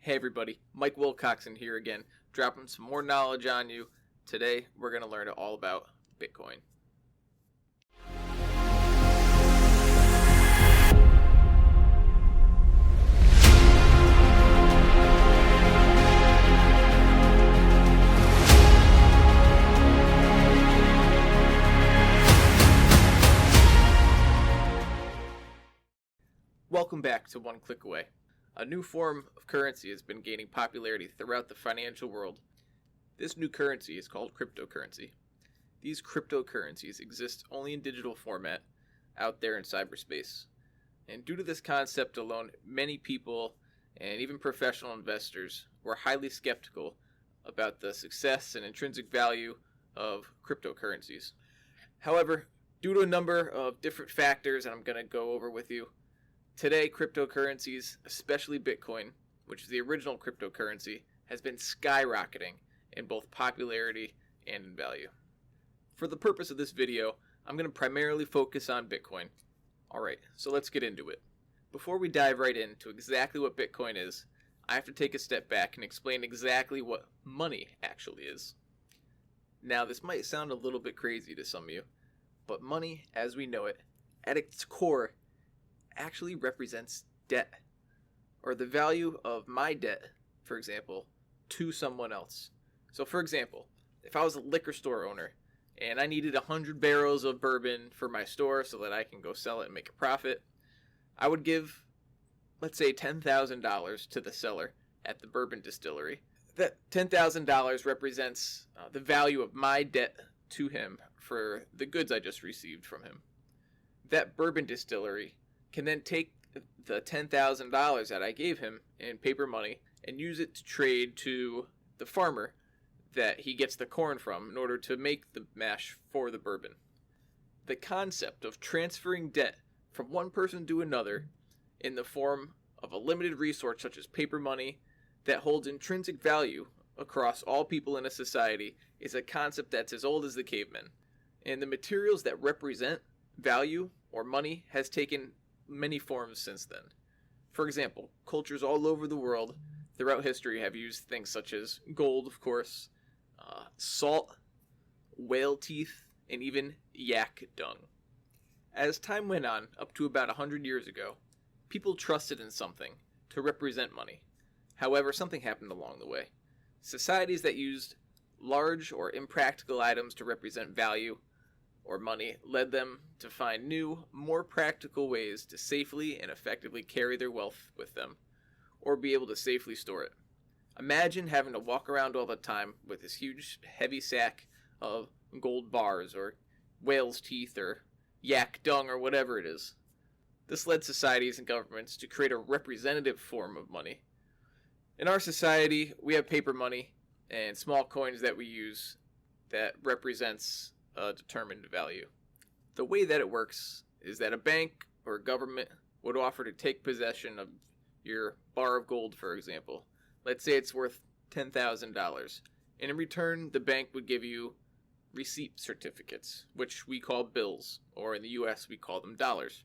Hey everybody, Mike Wilcoxon here again, dropping some more knowledge on you. Today we're going to learn all about Bitcoin. Welcome back to One Click Away. A new form of currency has been gaining popularity throughout the financial world. This new currency is called cryptocurrency. These cryptocurrencies exist only in digital format out there in cyberspace. And due to this concept alone, many people and even professional investors were highly skeptical about the success and intrinsic value of cryptocurrencies. However, due to a number of different factors that I'm going to go over with you, today, cryptocurrencies, especially Bitcoin, which is the original cryptocurrency, has been skyrocketing in both popularity and in value. For the purpose of this video, I'm going to primarily focus on Bitcoin. Alright, so let's get into it. Before we dive right into exactly what Bitcoin is, I have to take a step back and explain exactly what money actually is. Now, this might sound a little bit crazy to some of you, but money, as we know it, at its core, actually represents debt, or the value of my debt, for example, to someone else. So for example, if I was a liquor store owner and I needed 100 barrels of bourbon for my store so that I can go sell it and make a profit, I would give, let's say, $10,000 to the seller at the bourbon distillery. That $10,000 represents the value of my debt to him for the goods I just received from him. That bourbon distillery can then take the $10,000 that I gave him in paper money and use it to trade to the farmer that he gets the corn from in order to make the mash for the bourbon. The concept of transferring debt from one person to another in the form of a limited resource such as paper money that holds intrinsic value across all people in a society is a concept that's as old as the cavemen. And the materials that represent value or money has taken many forms since then. For example, cultures all over the world throughout history have used things such as gold, of course, salt, whale teeth, and even yak dung. As time went on, up to about 100 years ago, people trusted in something to represent money. However, something happened along the way. Societies that used large or impractical items to represent value or money led them to find new, more practical ways to safely and effectively carry their wealth with them, or be able to safely store it. Imagine having to walk around all the time with this huge, heavy sack of gold bars, or whale's teeth, or yak dung, or whatever it is. This led societies and governments to create a representative form of money. In our society, we have paper money and small coins that we use that represents a determined value. The way that it works is that a bank or a government would offer to take possession of your bar of gold, for example. Let's say it's worth $10,000. And in return, the bank would give you receipt certificates, which we call bills, or in the US we call them dollars,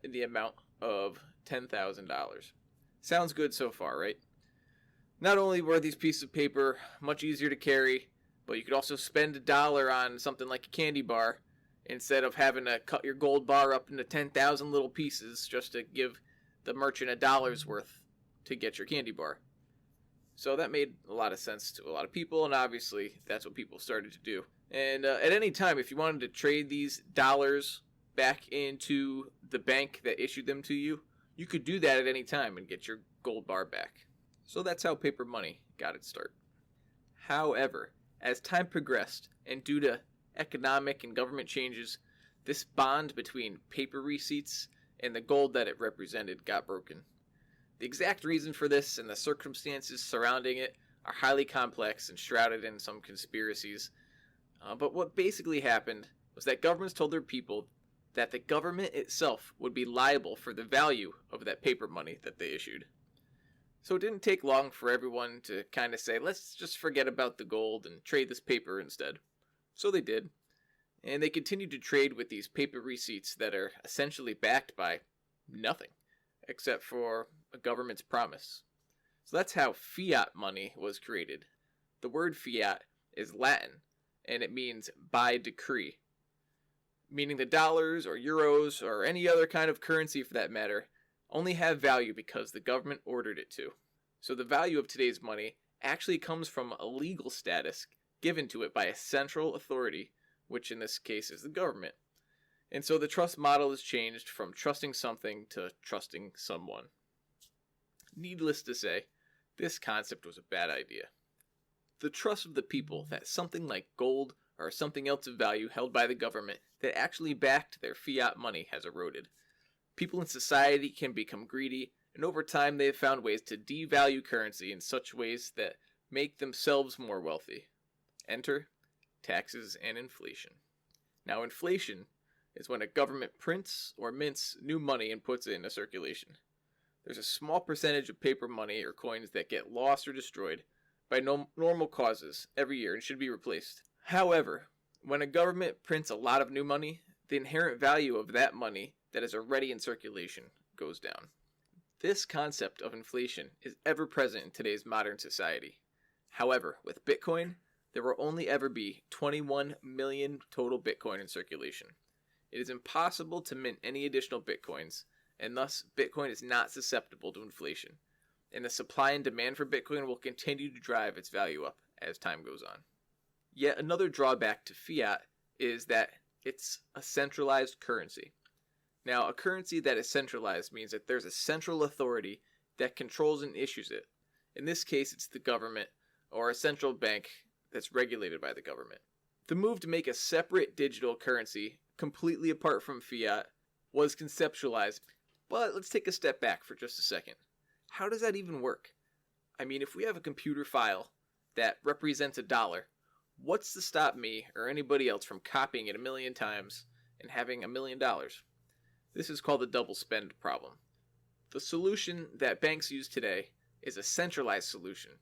in the amount of $10,000. Sounds good so far, right? Not only were these pieces of paper much easier to carry, but you could also spend $1 on something like a candy bar instead of having to cut your gold bar up into 10,000 little pieces just to give the merchant $1's worth to get your candy bar. So that made a lot of sense to a lot of people, and obviously that's what people started to do. And at any time, if you wanted to trade these dollars back into the bank that issued them to you, you could do that at any time and get your gold bar back. So that's how paper money got its start. However, as time progressed, and due to economic and government changes, this bond between paper receipts and the gold that it represented got broken. The exact reason for this and the circumstances surrounding it are highly complex and shrouded in some conspiracies. But what basically happened was that governments told their people that the government itself would be liable for the value of that paper money that they issued. So it didn't take long for everyone to kind of say, let's just forget about the gold and trade this paper instead. So they did. And they continued to trade with these paper receipts that are essentially backed by nothing, except for a government's promise. So that's how fiat money was created. The word fiat is Latin, and it means by decree, meaning the dollars or euros or any other kind of currency for that matter only have value because the government ordered it to. So the value of today's money actually comes from a legal status given to it by a central authority, which in this case is the government. And so the trust model is changed from trusting something to trusting someone. Needless to say, this concept was a bad idea. The trust of the people that something like gold or something else of value held by the government that actually backed their fiat money has eroded. People in society can become greedy, and over time they have found ways to devalue currency in such ways that make themselves more wealthy. Enter taxes and inflation. Now, inflation is when a government prints or mints new money and puts it into circulation. There's a small percentage of paper money or coins that get lost or destroyed by normal causes every year and should be replaced. However, when a government prints a lot of new money, the inherent value of that money that is already in circulation goes down. This concept of inflation is ever present in today's modern society. However, with Bitcoin, there will only ever be 21 million total Bitcoin in circulation. It is impossible to mint any additional Bitcoins, and thus Bitcoin is not susceptible to inflation, and the supply and demand for Bitcoin will continue to drive its value up as time goes on. Yet another drawback to fiat is that it's a centralized currency. Now, a currency that is centralized means that there's a central authority that controls and issues it. In this case, it's the government or a central bank that's regulated by the government. The move to make a separate digital currency completely apart from fiat was conceptualized, but let's take a step back for just a second. How does that even work? I mean, if we have a computer file that represents $1, what's to stop me or anybody else from copying it 1,000,000 times and having $1,000,000? This is called the double spend problem. The solution that banks use today is a centralized solution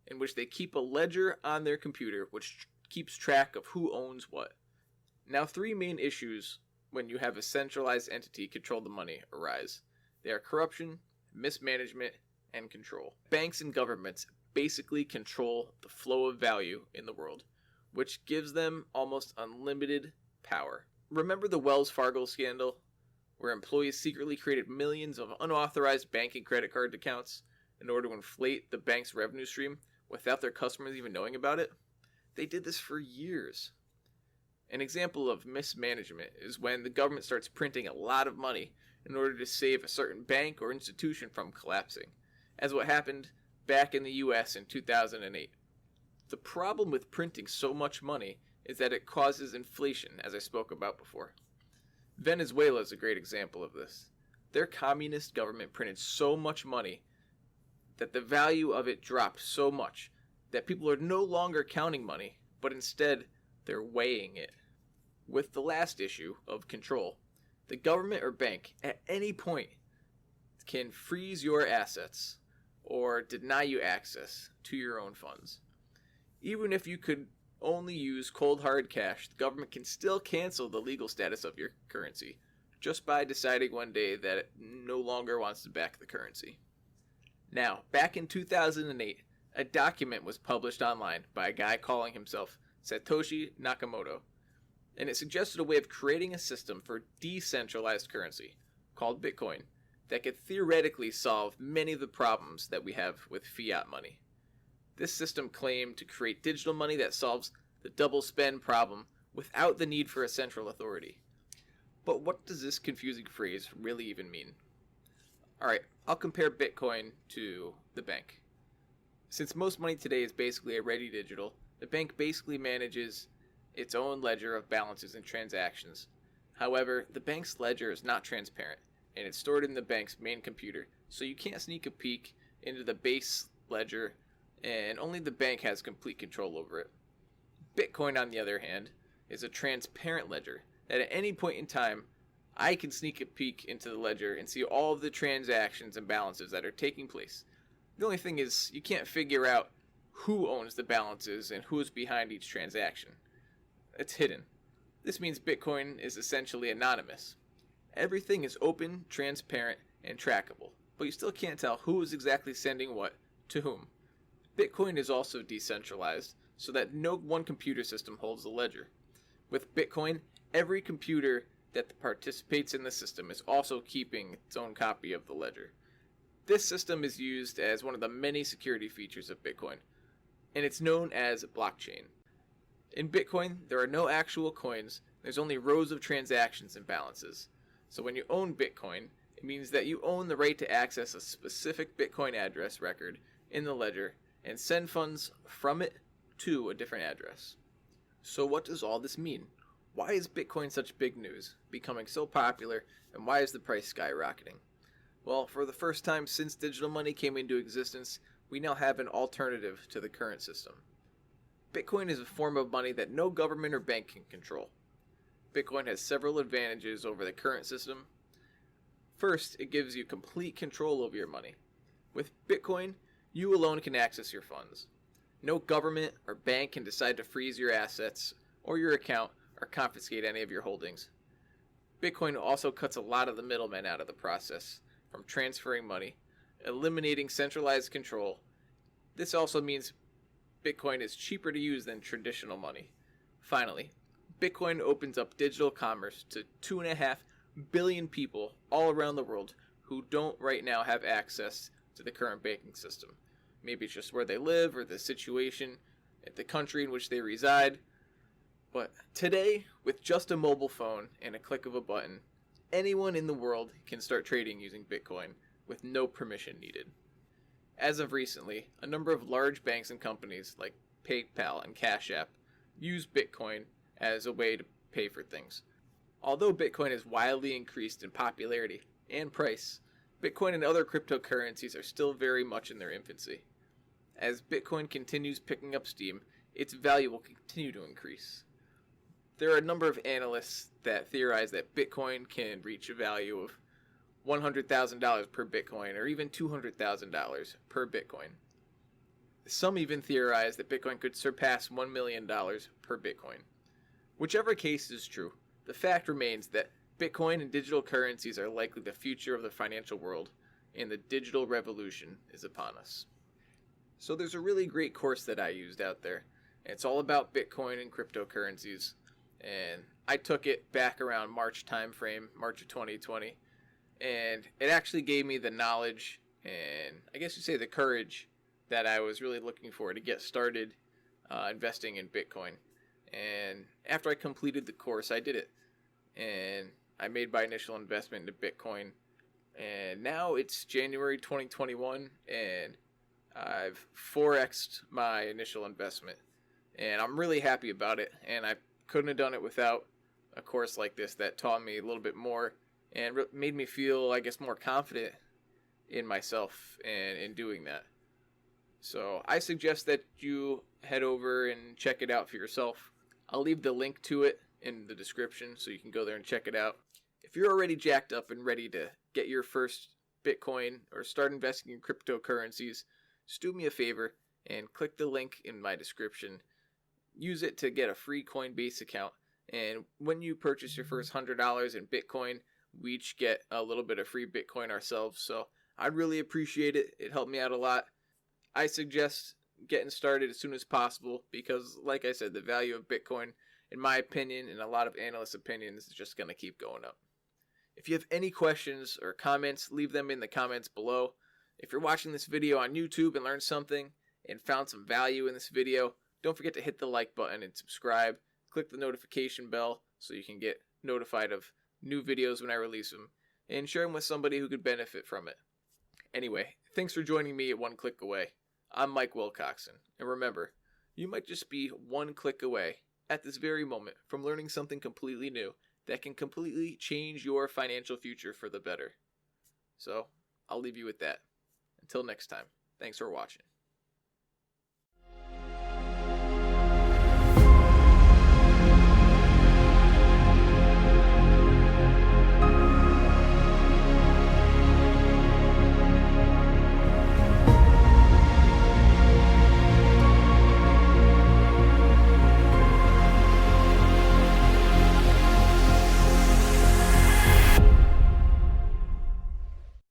in which they keep a ledger on their computer which keeps track of who owns what. Now, three main issues when you have a centralized entity control the money arise. They are corruption, mismanagement, and control. Banks and governments basically control the flow of value in the world, which gives them almost unlimited power. Remember the Wells Fargo scandal, where employees secretly created millions of unauthorized bank and credit card accounts in order to inflate the bank's revenue stream without their customers even knowing about it? They did this for years. An example of mismanagement is when the government starts printing a lot of money in order to save a certain bank or institution from collapsing, as what happened back in the US in 2008. The problem with printing so much money is that it causes inflation, as I spoke about before. Venezuela is a great example of this. Their communist government printed so much money that the value of it dropped so much that people are no longer counting money, but instead they're weighing it. With the last issue of control, the government or bank at any point can freeze your assets or deny you access to your own funds. Even if you could only use cold hard cash, the government can still cancel the legal status of your currency just by deciding one day that it no longer wants to back the currency. Now, back in 2008, a document was published online by a guy calling himself Satoshi Nakamoto, and it suggested a way of creating a system for decentralized currency called Bitcoin that could theoretically solve many of the problems that we have with fiat money. This system claimed to create digital money that solves the double spend problem without the need for a central authority. But what does this confusing phrase really even mean? Alright, I'll compare Bitcoin to the bank. Since most money today is basically already digital, the bank basically manages its own ledger of balances and transactions. However, the bank's ledger is not transparent, and it's stored in the bank's main computer, so you can't sneak a peek into the base ledger, and only the bank has complete control over it. Bitcoin, on the other hand, is a transparent ledger that at any point in time, I can sneak a peek into the ledger and see all of the transactions and balances that are taking place. The only thing is, you can't figure out who owns the balances and who is behind each transaction. It's hidden. This means Bitcoin is essentially anonymous. Everything is open, transparent, and trackable, but you still can't tell who is exactly sending what To whom? Bitcoin is also decentralized, so that no one computer system holds the ledger. With Bitcoin, every computer that participates in the system is also keeping its own copy of the ledger. This system is used as one of the many security features of Bitcoin, and it's known as blockchain. In Bitcoin, there are no actual coins, there's only rows of transactions and balances. So when you own Bitcoin, it means that you own the right to access a specific Bitcoin address record in the ledger and send funds from it to a different address. So what does all this mean? Why is Bitcoin such big news, becoming so popular, and why is the price skyrocketing? Well, for the first time since digital money came into existence, we now have an alternative to the current system. Bitcoin is a form of money that no government or bank can control. Bitcoin has several advantages over the current system. First, it gives you complete control over your money. With Bitcoin, you alone can access your funds. No government or bank can decide to freeze your assets or your account or confiscate any of your holdings. Bitcoin also cuts a lot of the middlemen out of the process, from transferring money, eliminating centralized control. This also means Bitcoin is cheaper to use than traditional money. Finally, Bitcoin opens up digital commerce to 2.5 billion people all around the world who don't right now have access to the current banking system. Maybe it's just where they live or the situation at the country in which they reside. But today, with just a mobile phone and a click of a button, anyone in the world can start trading using Bitcoin with no permission needed. As of recently, a number of large banks and companies like PayPal and Cash App use Bitcoin as a way to pay for things. Although Bitcoin has wildly increased in popularity and price, Bitcoin and other cryptocurrencies are still very much in their infancy. As Bitcoin continues picking up steam, its value will continue to increase. There are a number of analysts that theorize that Bitcoin can reach a value of $100,000 per Bitcoin or even $200,000 per Bitcoin. Some even theorize that Bitcoin could surpass $1 million per Bitcoin. Whichever case is true, the fact remains that Bitcoin and digital currencies are likely the future of the financial world, and the digital revolution is upon us. So there's a really great course that I used out there. It's all about Bitcoin and cryptocurrencies, and I took it back around March timeframe, March of 2020, and it actually gave me the knowledge and I guess you'd say the courage that I was really looking for to get started investing in Bitcoin. And after I completed the course, I did it, and I made my initial investment into Bitcoin, and now it's January 2021, and I've 4x'd my initial investment, and I'm really happy about it, and I couldn't have done it without a course like this that taught me a little bit more and made me feel, I guess, more confident in myself and in doing that. So I suggest that you head over and check it out for yourself. I'll leave the link to it in the description so you can go there and check it out. If you're already jacked up and ready to get your first Bitcoin or start investing in cryptocurrencies, just do me a favor and click the link in my description. Use it to get a free Coinbase account, and when you purchase your first $100 in Bitcoin, we each get a little bit of free Bitcoin ourselves, so I'd really appreciate it. It helped me out a lot. I suggest getting started as soon as possible because, like I said, the value of Bitcoin, in my opinion, and a lot of analysts' opinions, is just going to keep going up. If you have any questions or comments, leave them in the comments below. If you're watching this video on YouTube and learned something and found some value in this video, don't forget to hit the like button and subscribe. Click the notification bell so you can get notified of new videos when I release them, and share them with somebody who could benefit from it. Anyway, thanks for joining me at One Click Away. I'm Mike Wilcoxon, and remember, you might just be one click away at this very moment from learning something completely new that can completely change your financial future for the better. So, I'll leave you with that. Until next time, thanks for watching.